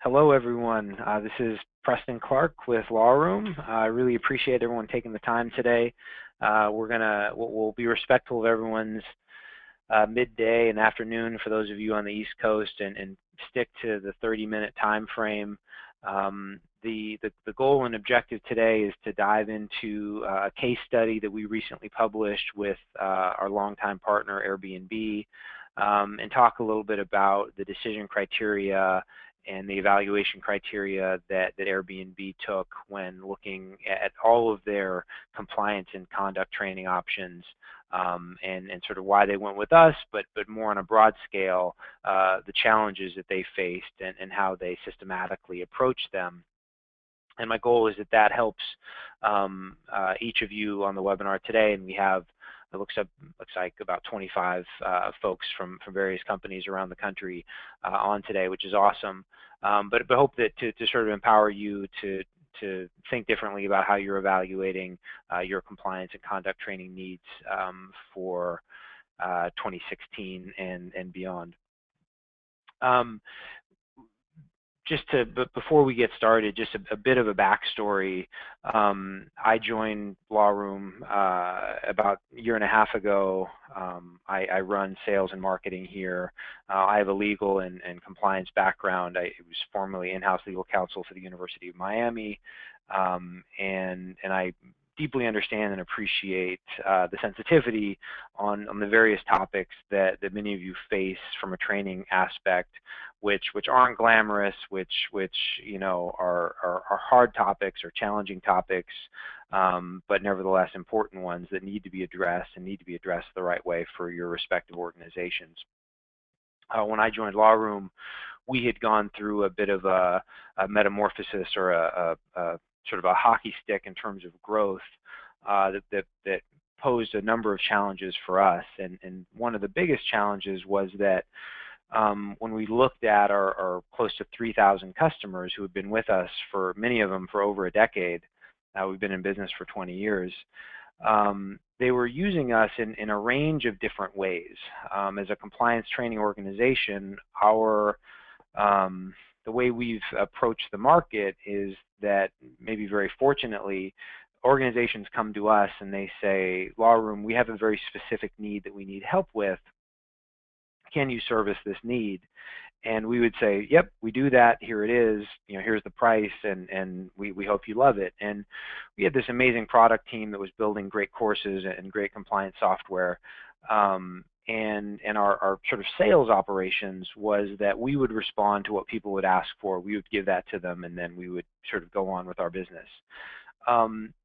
Hello, everyone. This is Preston Clark with LawRoom. I really appreciate everyone taking the time today. We'll be respectful of everyone's midday and afternoon for those of you on the East Coast, and stick to the 30-minute time frame. The goal and objective today is to dive into a case study that we recently published with our longtime partner Airbnb, and talk a little bit about the decision criteria and the evaluation criteria that Airbnb took when looking at all of their compliance and conduct training options, and sort of why they went with us, but more on a broad scale, the challenges that they faced and how they systematically approached them. And my goal is that helps each of you on the webinar today, and we have, it looks like about 25 folks from various companies around the country on today, which is awesome. But hope that to sort of empower you to think differently about how you're evaluating your compliance and conduct training needs for 2016 and beyond. Before we get started, just a bit of a backstory. I joined LawRoom about a year and a half ago. I run sales and marketing here. I have a legal and compliance background. I was formerly in-house legal counsel for the University of Miami, and I deeply understand and appreciate the sensitivity on the various topics that many of you face from a training aspect, which aren't glamorous, which you know are hard topics or challenging topics, but nevertheless important ones that need to be addressed and need to be addressed the right way for your respective organizations. When I joined LawRoom, we had gone through a bit of a metamorphosis, or a sort of a hockey stick in terms of growth that posed a number of challenges for us. And one of the biggest challenges was that when we looked at our close to 3,000 customers who have been with us, for many of them for over a decade, we've been in business for 20 years, they were using us in a range of different ways. As a compliance training organization, the way we've approached the market is that, maybe very fortunately, organizations come to us and they say, LawRoom, we have a very specific need that we need help with. Can you service this need? And we would say, yep, we do that. Here it is. You know, here's the price, and we hope you love it. And we had this amazing product team that was building great courses and great compliance software. And our sort of sales operations was that we would respond to what people would ask for. We would give that to them, and then we would sort of go on with our business.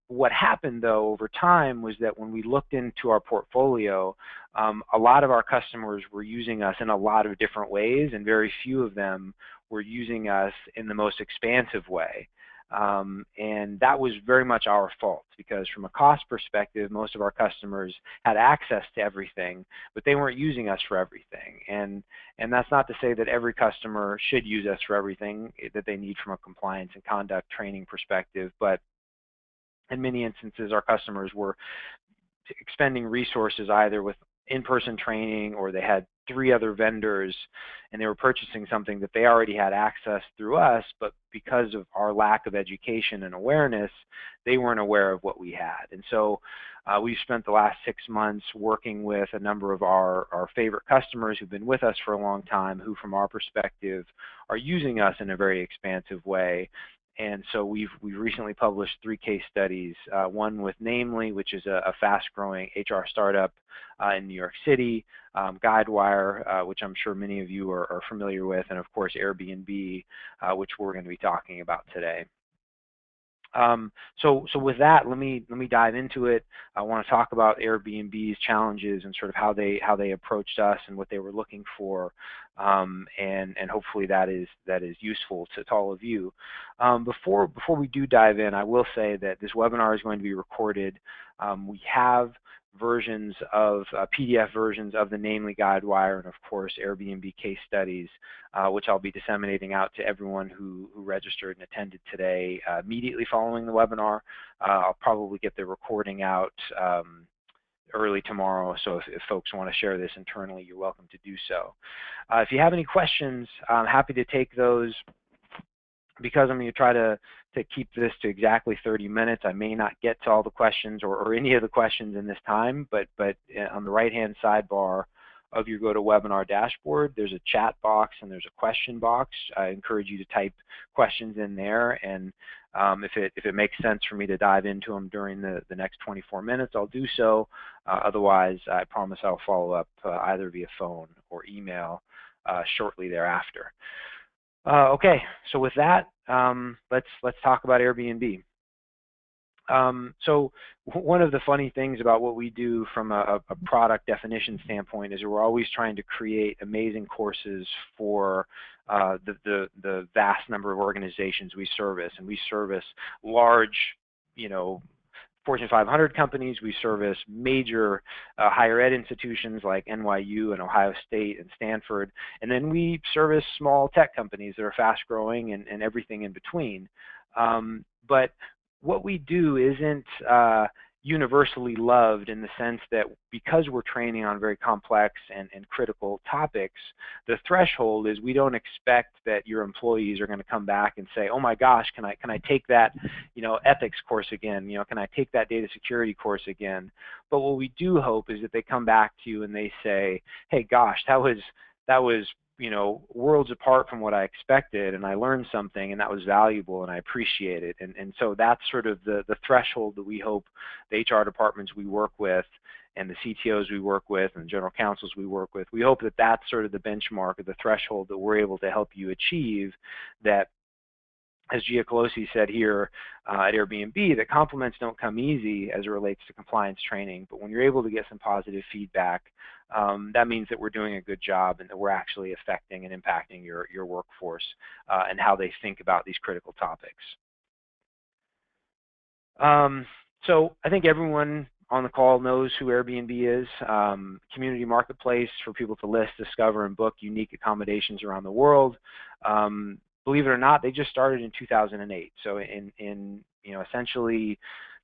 What happened, though, over time was that when we looked into our portfolio, a lot of our customers were using us in a lot of different ways, and very few of them were using us in the most expansive way. And that was very much our fault, because from a cost perspective, most of our customers had access to everything, but they weren't using us for everything. And that's not to say that every customer should use us for everything that they need from a compliance and conduct training perspective, but in many instances, our customers were expending resources either with in-person training, or they had 3 other vendors and they were purchasing something that they already had access through us, but because of our lack of education and awareness, they weren't aware of what we had. And so we've spent the last 6 months working with a number of our favorite customers who've been with us for a long time, who from our perspective are using us in a very expansive way. And so we've recently published 3 case studies, one with Namely, which is a fast-growing HR startup in New York City, Guidewire, which I'm sure many of you are familiar with, and of course Airbnb, which we're going to be talking about today. So with that, let me dive into it. I want to talk about Airbnb's challenges and sort of how they approached us and what they were looking for, and hopefully that is useful to all of you. Before we do dive in, I will say that this webinar is going to be recorded. We have versions of PDF versions of the Namely, Guidewire, and of course Airbnb case studies, which I'll be disseminating out to everyone who registered and attended today immediately following the webinar. I'll probably get the recording out early tomorrow, so if folks want to share this internally, you're welcome to do so. If you have any questions, I'm happy to take those because I'm going to try to keep this to exactly 30 minutes, I may not get to all the questions or any of the questions in this time, but on the right-hand sidebar of your GoToWebinar dashboard, there's a chat box and there's a question box. I encourage you to type questions in there, and if it makes sense for me to dive into them during the next 24 minutes, I'll do so. Otherwise, I promise I'll follow up either via phone or email shortly thereafter. Okay, so with that, let's talk about Airbnb. So one of the funny things about what we do from a product definition standpoint is we're always trying to create amazing courses for the vast number of organizations we service, and we service large, Fortune 500 companies. We service major higher ed institutions like NYU and Ohio State and Stanford, and then we service small tech companies that are fast growing and everything in between. But what we do isn't universally loved in the sense that because we're training on very complex and critical topics, the threshold is we don't expect that your employees are going to come back and say, oh my gosh, can I take that ethics course again? Can I take that data security course again? But what we do hope is that they come back to you and they say, hey gosh, that was worlds apart from what I expected, and I learned something, and that was valuable, and I appreciate it. And so that's sort of the threshold that we hope the HR departments we work with and the CTOs we work with and the general counsels we work with, we hope that that's sort of the benchmark or the threshold that we're able to help you achieve, that, as Gia Colosi said here at Airbnb, that compliments don't come easy as it relates to compliance training, but when you're able to get some positive feedback, that means that we're doing a good job and that we're actually affecting and impacting your workforce and how they think about these critical topics. So I think everyone on the call knows who Airbnb is. Community marketplace for people to list, discover, and book unique accommodations around the world. Believe it or not, they just started in 2008. So in essentially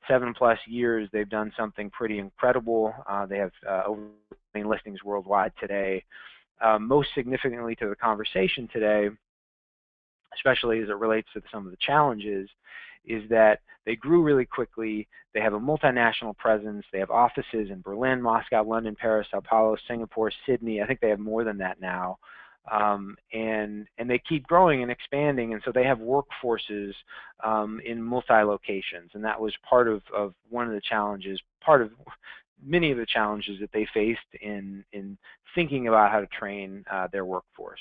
7+ years, they've done something pretty incredible. They have over 1 million listings worldwide today. Most significantly to the conversation today, especially as it relates to some of the challenges, is that they grew really quickly. They have a multinational presence. They have offices in Berlin, Moscow, London, Paris, Sao Paulo, Singapore, Sydney. I think they have more than that now. And they keep growing and expanding, and so they have workforces in multi-locations, and that was part of one of the challenges, part of many of the challenges that they faced in thinking about how to train their workforce.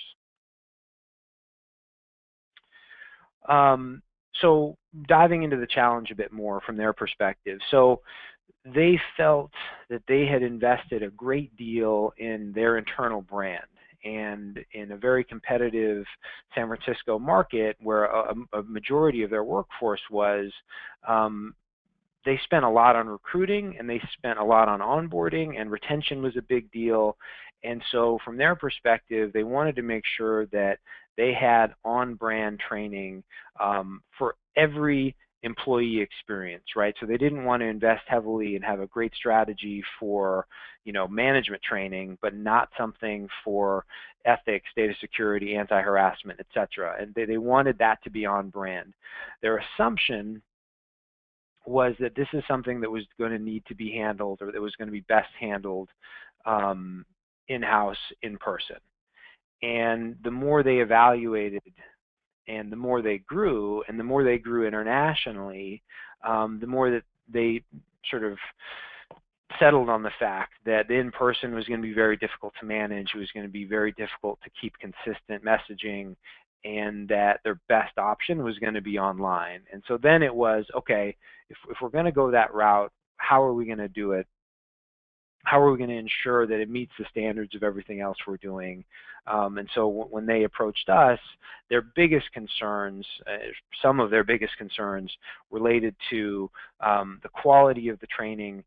So diving into the challenge a bit more from their perspective. So they felt that they had invested a great deal in their internal brand. And in a very competitive San Francisco market where a majority of their workforce was, they spent a lot on recruiting and they spent a lot on onboarding, and retention was a big deal. And so from their perspective, they wanted to make sure that they had on-brand training for every employee experience, right? So they didn't want to invest heavily and have a great strategy for, management training, but not something for ethics, data security, anti-harassment, etc. And they wanted that to be on brand. Their assumption was that this is something that was going to need to be handled, or that was going to be best handled in-house, in person. And the more they evaluated and the more they grew, and the more they grew internationally, the more that they sort of settled on the fact that the in-person was going to be very difficult to manage. It was going to be very difficult to keep consistent messaging, and that their best option was going to be online. And so then it was, okay, if we're going to go that route, how are we going to do it? How are we going to ensure that it meets the standards of everything else we're doing? And so when they approached us, their biggest concerns, some of their biggest concerns related to the quality of the training,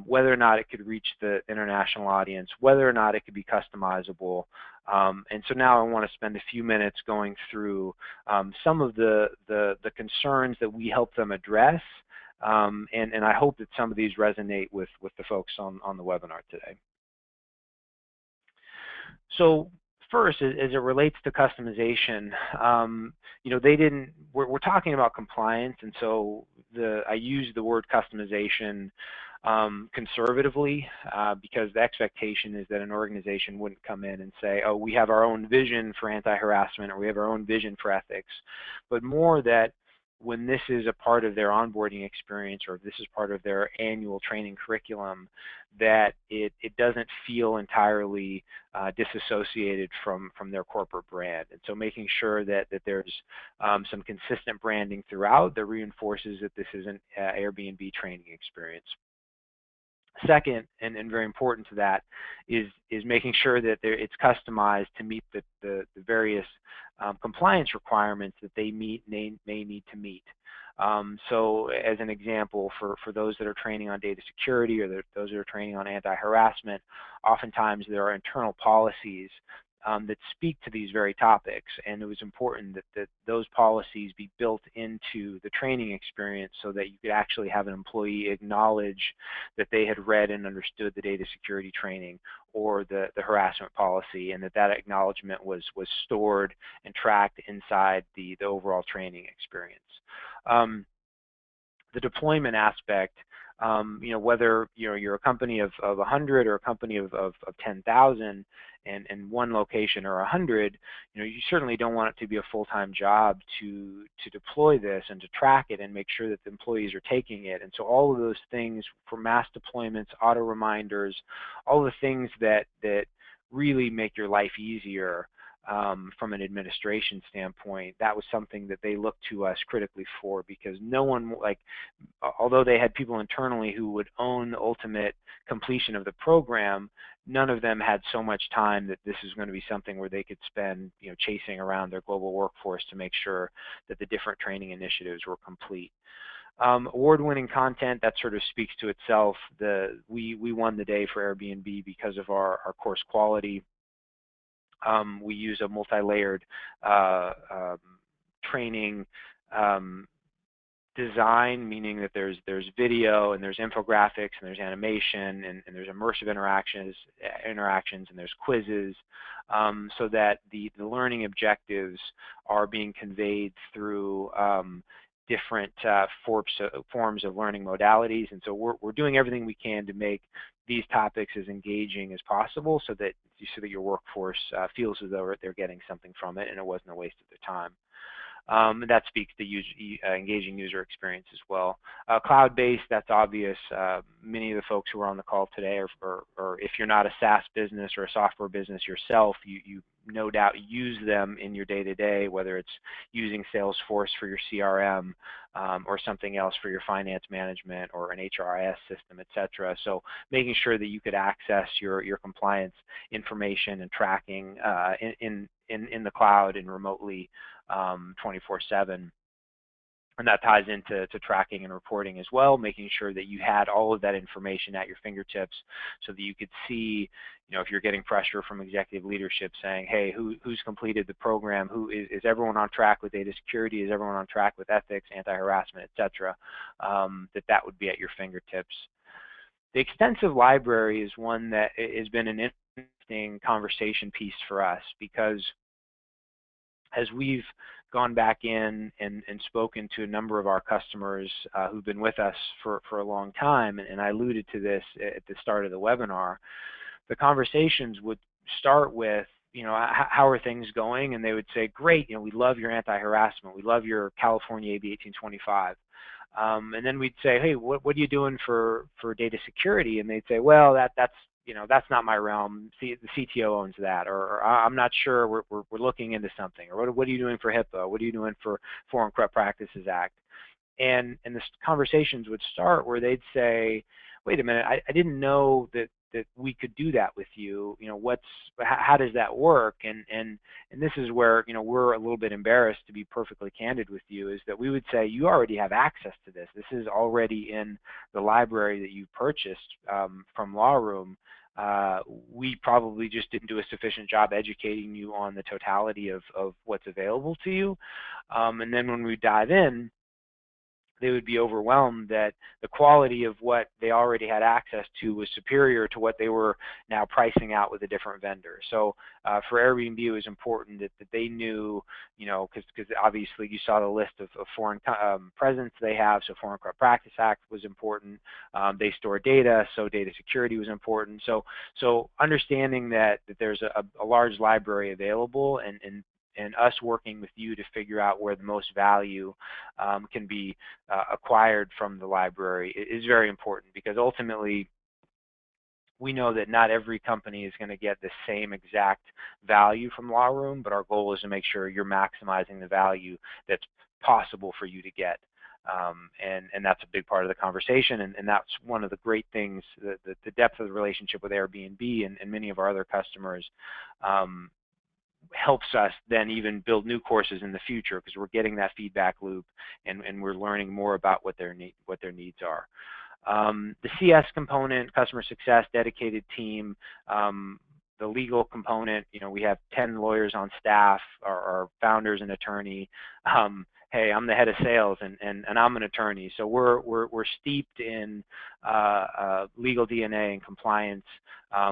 whether or not it could reach the international audience, whether or not it could be customizable. And so now I want to spend a few minutes going through some of the concerns that we help them address. And I hope that some of these resonate with the folks on the webinar today. So First, as it relates to customization, we're talking about compliance, and so I use the word customization conservatively, because the expectation is that an organization wouldn't come in and say, oh, we have our own vision for anti-harassment, or we have our own vision for ethics, but more that when this is a part of their onboarding experience, or if this is part of their annual training curriculum, that it doesn't feel entirely disassociated from their corporate brand. And so making sure that there's some consistent branding throughout that reinforces that this is an Airbnb training experience. Second, and very important to that, is making sure that it's customized to meet the various compliance requirements that they may need to meet. So as an example, for those that are training on data security, or those that are training on anti-harassment, oftentimes there are internal policies that speak to these very topics, and it was important that those policies be built into the training experience so that you could actually have an employee acknowledge that they had read and understood the data security training or the harassment policy, and that acknowledgement was stored and tracked inside the overall training experience. The deployment aspect, whether you're a company of 100 or a company of 10,000 and one location or 100, you certainly don't want it to be a full-time job to deploy this and to track it and make sure that the employees are taking it. And so all of those things for mass deployments, auto reminders, all the things that really make your life easier from an administration standpoint, that was something that they looked to us critically for, because no one, although they had people internally who would own the ultimate completion of the program, none of them had so much time that this is going to be something where they could spend, chasing around their global workforce to make sure that the different training initiatives were complete. Award-winning content, that sort of speaks to itself. We won the day for Airbnb because of our course quality. We use a multi-layered training design, meaning that there's video and there's infographics and there's animation and there's immersive interactions and there's quizzes, so that the learning objectives are being conveyed through different forms of learning modalities. And so we're doing everything we can to make these topics as engaging as possible, so that your workforce feels as though they're getting something from it and it wasn't a waste of their time. And that speaks to engaging user experience as well. Cloud-based, that's obvious. Many of the folks who are on the call today, or if you're not a SaaS business or a software business yourself, you no doubt use them in your day-to-day, whether it's using Salesforce for your CRM or something else for your finance management or an HRIS system, etc. So making sure that you could access your compliance information and tracking in the cloud and remotely 24/7. And that ties into tracking and reporting as well, making sure that you had all of that information at your fingertips so that you could see, if you're getting pressure from executive leadership saying, hey, who's completed the program? Is everyone on track with data security? Is everyone on track with ethics, anti-harassment, etc.? That would be at your fingertips. The extensive library is one that has been an interesting conversation piece for us, because as we've gone back in and spoken to a number of our customers who've been with us for a long time, and I alluded to this at the start of the webinar, the conversations would start with, how are things going? And they would say, great, we love your anti-harassment. We love your California AB 1825. And then we'd say, hey, what are you doing for data security? And they'd say, well, that's not my realm. The CTO owns that, or I'm not sure. We're looking into something. Or what are you doing for HIPAA? What are you doing for Foreign Corrupt Practices Act? And the conversations would start where they'd say, wait a minute, I didn't know that we could do that with you. How does that work? And this is where we're a little bit embarrassed, to be perfectly candid with you, is that we would say you already have access to this. This is already in the library that you purchased from LawRoom. We probably just didn't do a sufficient job educating you on the totality of what's available to you. And then when we dive in, they would be overwhelmed that the quality of what they already had access to was superior to what they were now pricing out with a different vendor. So for Airbnb, it was important that they knew, because obviously you saw the list of foreign presence they have, so Foreign Corrupt Practice Act was important. They store data, so data security was important. So understanding that there's a large library available, and us working with you to figure out where the most value can be acquired from the library is very important, because ultimately we know that not every company is going to get the same exact value from LawRoom, but our goal is to make sure you're maximizing the value that's possible for you to get. And that's a big part of the conversation, and that's one of the great things, the depth of the relationship with Airbnb and many of our other customers helps us then even build new courses in the future, because we're getting that feedback loop and we're learning more about what their needs are. The CS component, customer success, dedicated team, the legal component, we have 10 lawyers on staff, our founders and attorney. Hey, I'm the head of sales and I'm an attorney, so we're steeped in legal DNA and compliance.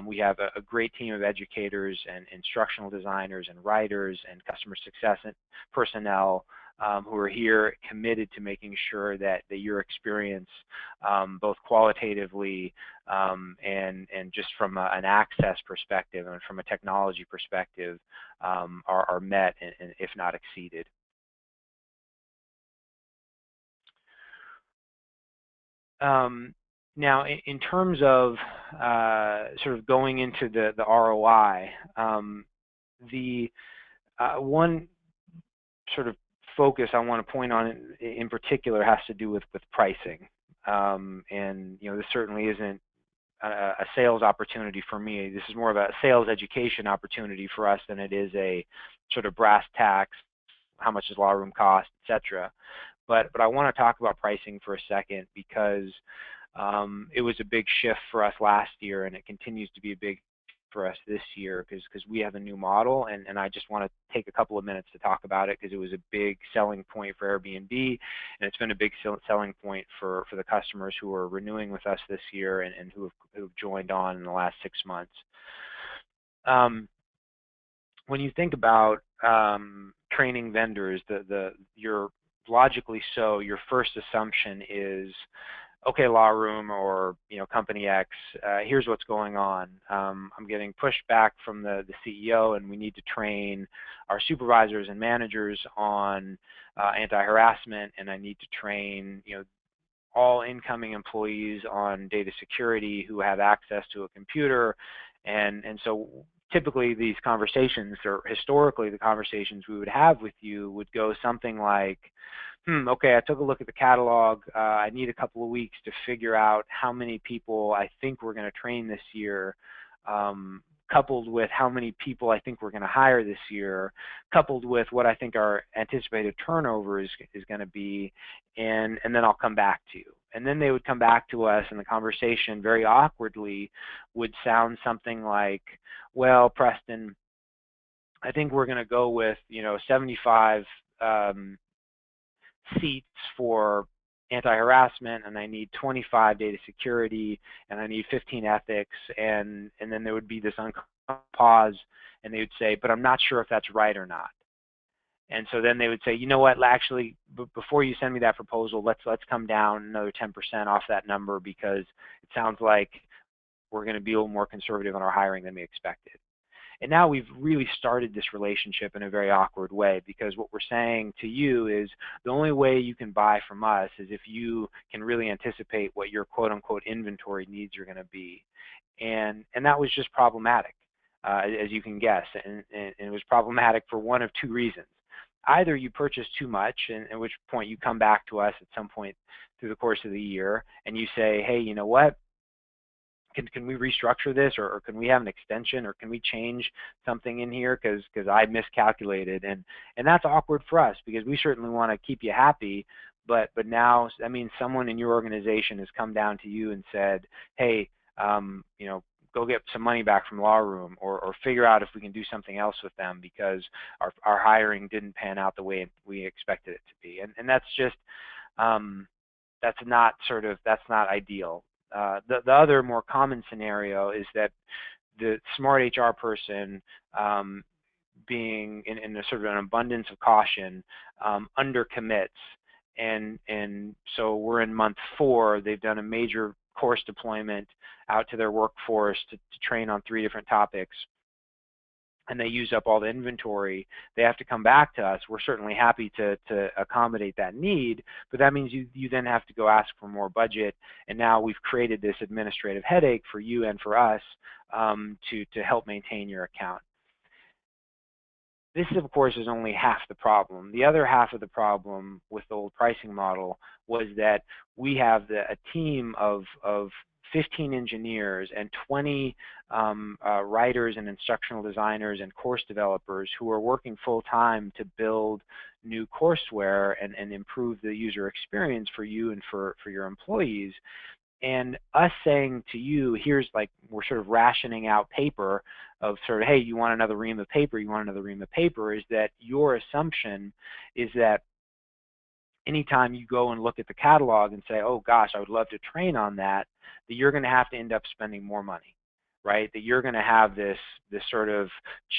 We have a great team of educators and instructional designers and writers and customer success personnel who are here committed to making sure that your experience, both qualitatively and just from an access perspective and from a technology perspective, are met and if not exceeded. Now, in terms of sort of going into the ROI, the one sort of focus I want to point on in particular has to do with pricing. And this certainly isn't a sales opportunity for me. This is more of a sales education opportunity for us than it is a sort of brass tacks, how much does LawRoom cost, etc. But I want to talk about pricing for a second, because it was a big shift for us last year, and it continues to be a big for us this year, because we have a new model, and I just want to take a couple of minutes to talk about it, because it was a big selling point for Airbnb, and it's been a big selling point for the customers who are renewing with us this year and who have joined on in the last 6 months. When you think about training vendors, your logically so, your first assumption is, okay, LawRoom or Company X, here's what's going on. I'm getting pushback from the CEO, and we need to train our supervisors and managers on anti-harassment, and I need to train all incoming employees on data security who have access to a computer, and so typically these conversations, or historically the conversations we would have with you, would go something like, okay, I took a look at the catalog. I need a couple of weeks to figure out how many people I think we're going to train this year, coupled with how many people I think we're going to hire this year, coupled with what I think our anticipated turnover is going to be, and then I'll come back to you. And then they would come back to us, and the conversation very awkwardly would sound something like, well, Preston, I think we're going to go with 75 seats for anti-harassment, and I need 25 data security, and I need 15 ethics, and then there would be this pause, and they would say, but I'm not sure if that's right or not. And so then they would say, you know what, actually, before you send me that proposal, let's come down another 10% off that number, because it sounds like we're going to be a little more conservative on our hiring than we expected. And now we've really started this relationship in a very awkward way, because what we're saying to you is the only way you can buy from us is if you can really anticipate what your quote-unquote inventory needs are going to be. And that was just problematic, as you can guess. And it was problematic for one of two reasons. Either you purchase too much, at which point you come back to us at some point through the course of the year, and you say, hey, you know what? Can we restructure this, or can we have an extension, or can we change something in here because I miscalculated, and that's awkward for us, because we certainly want to keep you happy, but now, I mean, someone in your organization has come down to you and said, hey, go get some money back from LawRoom, or figure out if we can do something else with them, because our hiring didn't pan out the way we expected it to be, and that's just that's not ideal. The other more common scenario is that the smart HR person, being in a sort of an abundance of caution, undercommits, and so we're in month 4. They've done a major course deployment out to their workforce to train on 3 different topics, and they use up all the inventory. They have to come back to us. We're certainly happy to accommodate that need, but that means you then have to go ask for more budget, and now we've created this administrative headache for you and for us to help maintain your account. This, of course, is only half the problem. The other half of the problem with the old pricing model was that we have a team of 15 engineers and 20 writers and instructional designers and course developers who are working full-time to build new courseware and improve the user experience for you and for your employees. And us saying to you, here's, like, we're sort of rationing out paper of sort of, hey, you want another ream of paper, you want another ream of paper, is that your assumption is that anytime you go and look at the catalog and say, oh gosh, I would love to train on that, that you're going to have to end up spending more money, right? That you're going to have this sort of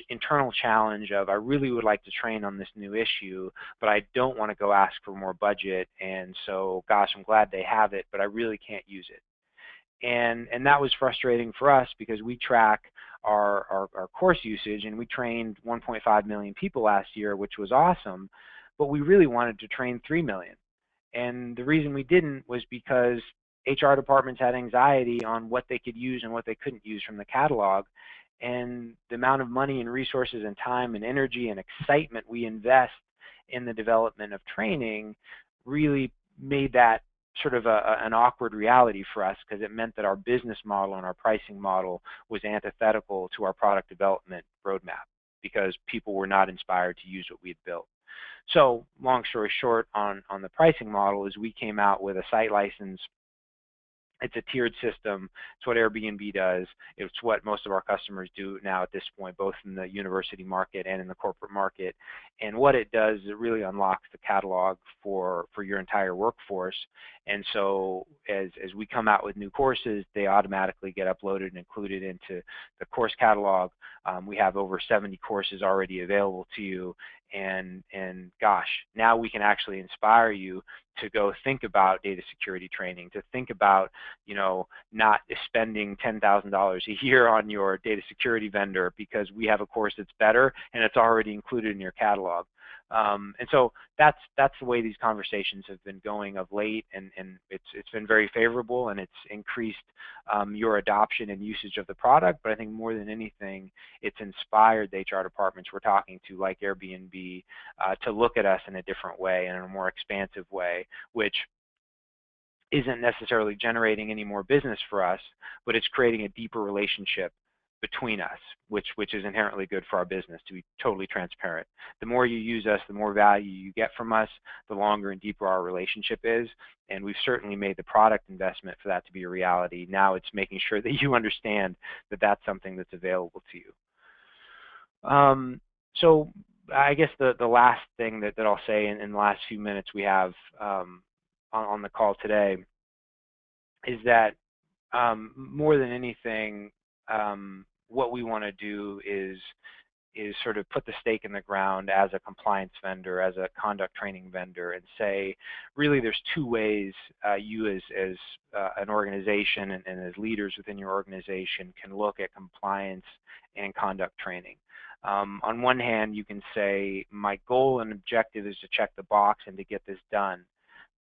internal challenge of, I really would like to train on this new issue, but I don't want to go ask for more budget, and so gosh, I'm glad they have it, but I really can't use it. And that was frustrating for us because we track our course usage, and we trained 1.5 million people last year, which was awesome, but we really wanted to train 3 million. And the reason we didn't was because HR departments had anxiety on what they could use and what they couldn't use from the catalog. And the amount of money and resources and time and energy and excitement we invest in the development of training really made that sort of an awkward reality for us, because it meant that our business model and our pricing model was antithetical to our product development roadmap, because people were not inspired to use what we had built. So long story short on the pricing model is we came out with a site license. It's a tiered system. It's what Airbnb does. It's what most of our customers do now at this point, both in the university market and in the corporate market. And what it does is it really unlocks the catalog for your entire workforce. And so as we come out with new courses, they automatically get uploaded and included into the course catalog. We have over 70 courses already available to you. And gosh, now we can actually inspire you to go think about data security training, to think about, not spending $10,000 a year on your data security vendor, because we have a course that's better and it's already included in your catalog. And so that's the way these conversations have been going of late, and it's been very favorable, and it's increased your adoption and usage of the product. But I think more than anything, it's inspired the HR departments we're talking to, like Airbnb, to look at us in a different way and in a more expansive way, which isn't necessarily generating any more business for us, but it's creating a deeper relationship between us, which is inherently good for our business, to be totally transparent. The more you use us, the more value you get from us, the longer and deeper our relationship is, and we've certainly made the product investment for that to be a reality. Now it's making sure that you understand that that's something that's available to you. So I guess the last thing that I'll say in the last few minutes we have on the call today is that more than anything, what we want to do is sort of put the stake in the ground as a compliance vendor, as a conduct training vendor, and say, really, there's 2 ways you as an organization and as leaders within your organization can look at compliance and conduct training. On one hand, you can say, my goal and objective is to check the box and to get this done.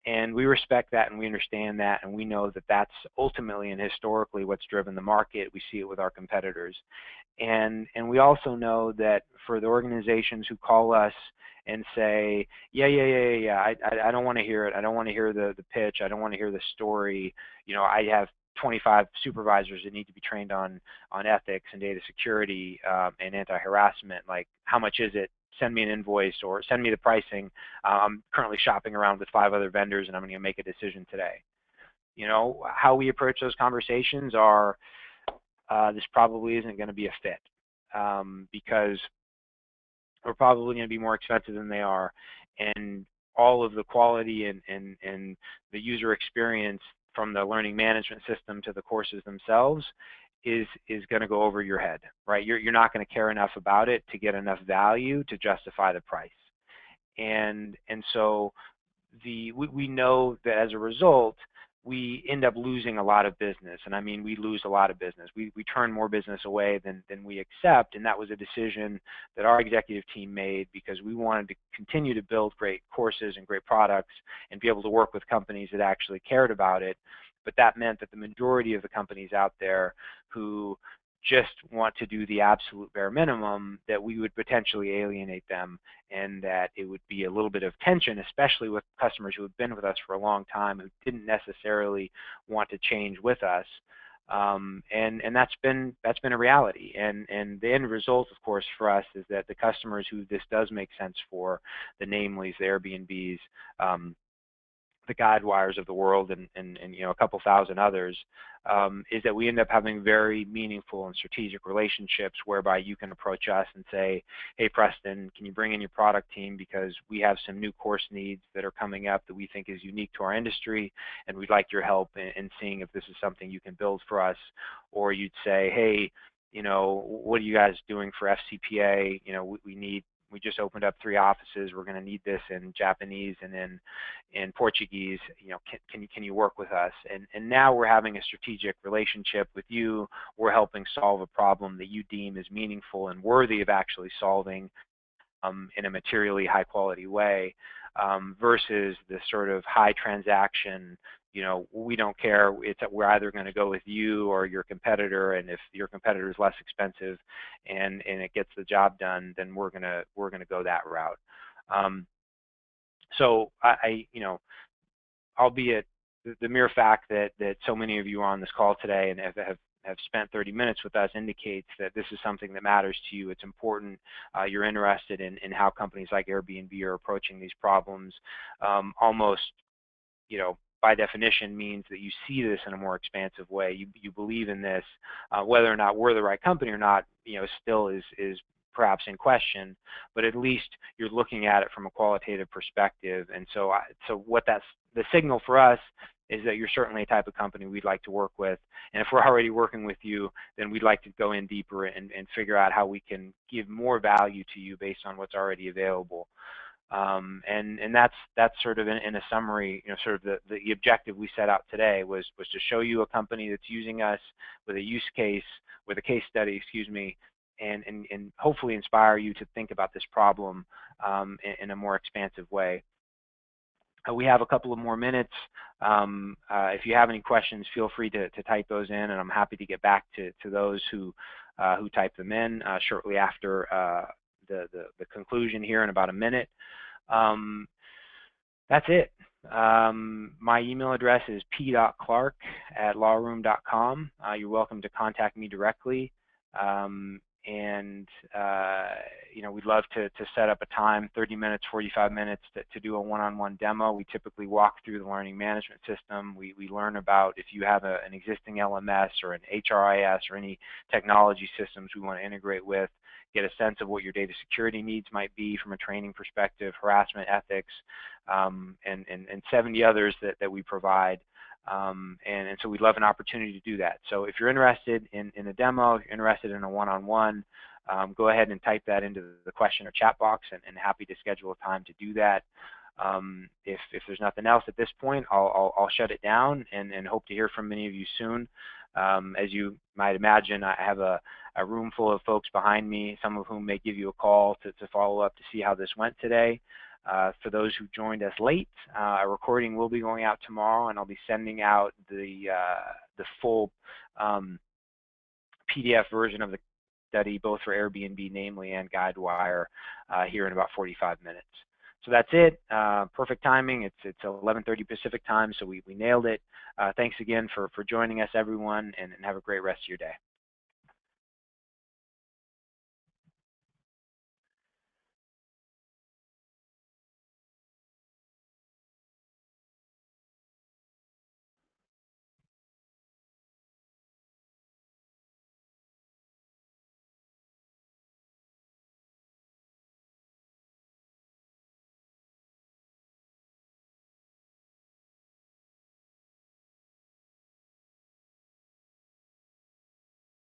And we respect that, and we understand that, and we know that that's ultimately and historically what's driven the market. We see it with our competitors. And we also know that for the organizations who call us and say, yeah, I don't want to hear it. I don't want to hear the pitch. I don't want to hear the story. I have 25 supervisors that need to be trained on ethics and data security and anti-harassment. Like, how much is it? Send me an invoice or send me the pricing. I'm currently shopping around with 5 other vendors, and I'm going to make a decision today. How we approach those conversations are, this probably isn't going to be a fit, because we're probably going to be more expensive than they are, and all of the quality and the user experience from the learning management system to the courses themselves is going to go over your head, right? You're not going to care enough about it to get enough value to justify the price. And so we know that as a result, we end up losing a lot of business. And I mean, we lose a lot of business. We turn more business away than we accept. And that was a decision that our executive team made because we wanted to continue to build great courses and great products and be able to work with companies that actually cared about it. But that meant that the majority of the companies out there who just want to do the absolute bare minimum, that we would potentially alienate them, and that it would be a little bit of tension, especially with customers who have been with us for a long time, who didn't necessarily want to change with us. And that's been a reality. And the end result, of course, for us is that the customers who this does make sense for, the Namely's, the AirBnB's, the Guidewires of the world, and you know, a couple thousand others, is that we end up having very meaningful and strategic relationships whereby you can approach us and say, hey Preston, can you bring in your product team because we have some new course needs that are coming up that we think is unique to our industry, and we'd like your help in seeing if this is something you can build for us. Or you'd say, hey, you know, what are you guys doing for FCPA? You know, we just opened up 3 offices. We're going to need this in Japanese and in Portuguese. You know, can you work with us? And now we're having a strategic relationship with you. We're helping solve a problem that you deem is meaningful and worthy of actually solving in a materially high quality way, versus the sort of high transaction, you know, we don't care, we're either going to go with you or your competitor, and if your competitor is less expensive and it gets the job done, then we're going to go that route. So I you know, albeit the mere fact that so many of you are on this call today and have spent 30 minutes with us indicates that this is something that matters to you. It's important. You're interested in how companies like Airbnb are approaching these problems. Almost, you know, by definition means that you see this in a more expansive way. You believe in this. Whether or not we're the right company or not, you know, still is perhaps in question, but at least you're looking at it from a qualitative perspective. And so what that's the signal for us is that you're certainly a type of company we'd like to work with. And if we're already working with you, then we'd like to go in deeper and figure out how we can give more value to you based on what's already available. And that's sort of in a summary, you know, sort of the objective we set out today was to show you a company that's using us with a use case, with a case study, excuse me, and hopefully inspire you to think about this problem in a more expansive way. We have a couple of more minutes. If you have any questions, feel free to type those in, and I'm happy to get back to those who type them in shortly after the conclusion here in about a minute. That's it. My email address is p.clark@lawroom.com. You're welcome to contact me directly. You know, we'd love to set up a time, 30 minutes, 45 minutes to do a one-on-one demo. We typically walk through the learning management system. We learn about if you have an existing LMS or an HRIS or any technology systems we want to integrate with, get a sense of what your data security needs might be from a training perspective, harassment ethics, and 70 others that we provide. And so we'd love an opportunity to do that. So if you're interested in a demo, if you're interested in a one-on-one, go ahead and type that into the question or chat box, and happy to schedule a time to do that. If there's nothing else at this point, I'll shut it down and hope to hear from many of you soon. As you might imagine, I have a room full of folks behind me, some of whom may give you a call to follow up to see how this went today. For those who joined us late, a recording will be going out tomorrow, and I'll be sending out the full PDF version of the study, both for Airbnb, Namely, and Guidewire, here in about 45 minutes. So that's it. Perfect timing. It's 11:30 Pacific time, so we nailed it. Thanks again for joining us, everyone, and have a great rest of your day.